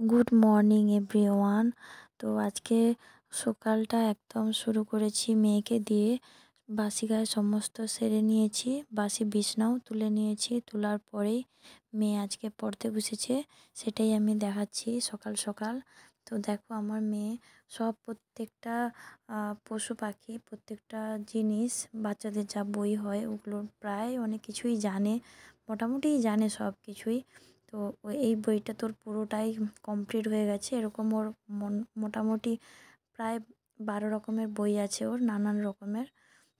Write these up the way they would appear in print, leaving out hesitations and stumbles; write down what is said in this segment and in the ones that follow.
Good morning everyone. তো আজকে সকালটা একদম শুরু করেছি মেয়েকে দিয়ে। বাসি গায়ে সমস্ত সেরে নিয়েছি, বাসি বিছনাও তুলে নিয়েছি। তোলার পরেই মেয়ে আজকে পড়তে বসেছে, সেটাই আমি দেখাচ্ছি সকাল সকাল। তো দেখো আমার মেয়ে সব প্রত্যেকটা পশু পাখি, প্রত্যেকটা জিনিস, বাচ্চাদের যা বই হয় ওগুলো প্রায় অনেক কিছুই জানে, মোটামুটি জানে সব কিছুই। তো এই বইটা তোর পুরোটাই কমপ্লিট হয়ে গেছে। এরকম ওর মোটামুটি প্রায় 12 রকমের বই আছে ওর, নানান রকমের।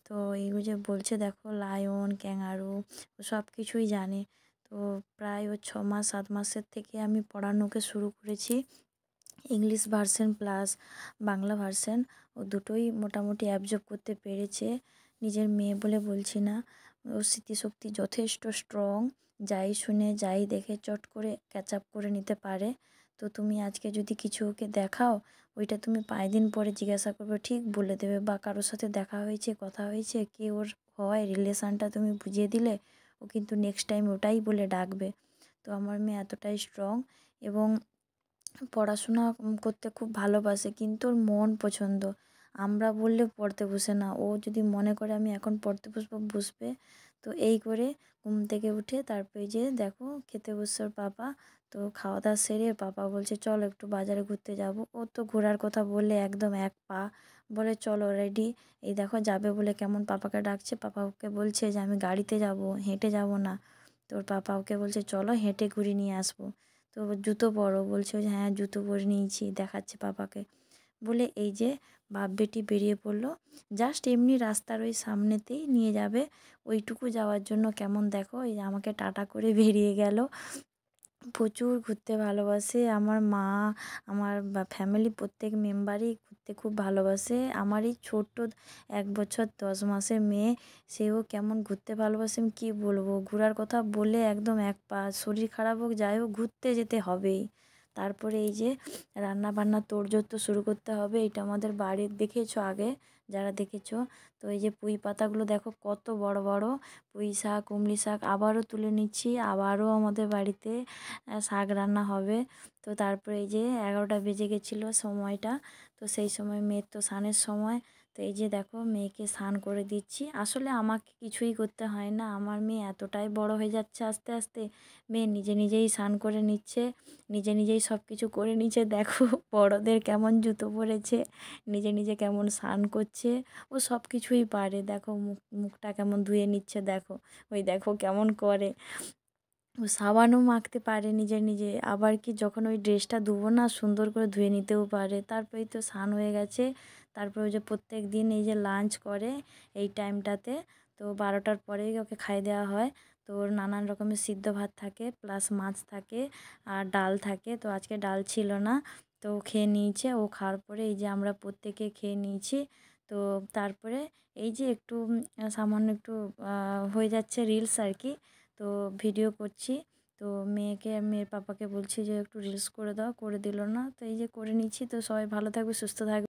তো এইগুলো যে বলছে দেখো, লায়ন, ক্যাঙ্গারু, ও সব কিছুই জানে। তো প্রায় ও 6 মাস 7 মাসের থেকে আমি পড়ানোকে শুরু করেছি। English version plus Bangla version, ও দুটোই মোটামুটি অ্যাবজর্ব করতে পেরেছে। নিজের মেয়ে বলে বলছি না, ওর স্মৃতিশক্তি যথেষ্ট স্ট্রং। যাই শুনে যাই দেখে চট করে ক্যাচ আপ করে নিতে পারে। তো তুমি আজকে যদি কিছু ওকে দেখাও, ওইটা তুমি 5 দিন পরে জিজ্ঞাসা করবে, ঠিক বলে দেবে। বা কারোর সাথে দেখা হয়েছে, কথা হয়েছে, কে ওর হয়, রিলেশানটা তুমি বুঝিয়ে দিলে, ও কিন্তু নেক্সট টাইম ওটাই বলে ডাকবে। তো আমার মেয়ে এতটাই স্ট্রং এবং পড়াশোনা করতে খুব ভালোবাসে, কিন্তু ওর মন পছন্দ। আমরা বললে পড়তে বসে না, ও যদি মনে করে আমি এখন পড়তে বসবো, বসবে। তো এই করে ঘুম থেকে উঠে তারপরে যে দেখো খেতে বসছে ওর পাপা। তো খাওয়া দাওয়া সেরে পাপা বলছে চলো একটু বাজারে ঘুরতে যাব। ও তো ঘোরার কথা বললে একদম এক পা, বলে চলো রেডি। এই দেখো যাবে বলে কেমন পাপাকে ডাকছে। পাপা ওকে বলছে যে আমি গাড়িতে যাব, হেঁটে যাব না। তোর পাপা ওকে বলছে চলো হেঁটে ঘুরিয়ে নিয়ে আসবো। তো জুতো পরো বলছে, যে হ্যাঁ জুতো পরে নিয়েছি, দেখাচ্ছে পাপাকে। বলে এই যে বাপ বেটি বেরিয়ে পড়লো। জাস্ট এমনি রাস্তার ওই সামনেতেই নিয়ে যাবে, ওইটুকু যাওয়ার জন্য কেমন দেখো এই আমাকে টাটা করে বেরিয়ে গেল। প্রচুর ঘুরতে ভালোবাসে আমার মা, আমার ফ্যামিলি প্রত্যেক মেম্বারই ঘুরতে খুব ভালোবাসে। আমার এই ছোট্ট 1 বছর 10 মাসের মেয়ে, সেও কেমন ঘুরতে ভালোবাসে আমি কী বলবো। ঘোরার কথা বলে একদম এক পা, শরীর খারাপ হোক যাই হোক ঘুরতে যেতে হবেই। তারপরে এই যে রান্না বান্না তোড়জোড় তো শুরু করতে হবে। এটা আমাদের বাড়ির, দেখেছো আগে যারা দেখেছো। তো এই যে পুঁই পাতাগুলো দেখো কত বড় বড়, পুঁই শাক, কুমড়ি শাক আবারও তুলে নিচ্ছি। আবারও আমাদের বাড়িতে শাক রান্না হবে। তো তারপরে এই যে 11টা বেজে গেছিলো সময়টা। তো সেই সময় মেয়ের তো স্নানের সময়। তো এই যে দেখো মেয়েকে স্নান করে দিচ্ছি। আসলে আমাকে কিছুই করতে হয় না, আমার মেয়ে এতটাই বড় হয়ে যাচ্ছে আস্তে আস্তে। মেয়ে নিজে নিজেই স্নান করে নিচ্ছে, নিজে নিজেই সব কিছু করে নিচ্ছে। দেখো বড়দের কেমন জুতো পরেছে, নিজে নিজে কেমন স্নান করছে, ও সব কিছুই পারে। দেখো মুখটা কেমন ধুয়ে নিচ্ছে, দেখো ওই দেখো কেমন করে। ও সাবানও মাখতে পারে নিজে নিজে, আবার কি যখন ওই ড্রেসটা ধুবো না, সুন্দর করে ধুয়ে নিতেও পারে। তারপরেই তো স্নান হয়ে গেছে। তারপরে ওই যে প্রত্যেক দিন এই যে লাঞ্চ করে এই টাইমটাতে, তো 12টার পরেই ওকে খাইয়ে দেওয়া হয়। তো ওর নানান রকমের সিদ্ধ ভাত থাকে, প্লাস মাছ থাকে, আর ডাল থাকে। তো আজকে ডাল ছিল না, তো ও খেয়ে নিয়েছে। ও খাওয়ার পরে এই যে আমরা প্রত্যেকে খেয়ে নিয়েছি। তো তারপরে এই যে একটু সামান্য একটু হয়ে যাচ্ছে রিলস আর কি। তো ভিডিও করছি। তো মেয়ের পাপাকে বলছি যে একটু রিলস করে দাও, করে দিল না। তো এই যে করে নিচ্ছি। তো সবাই ভালো থাকবে, সুস্থ থাকবে।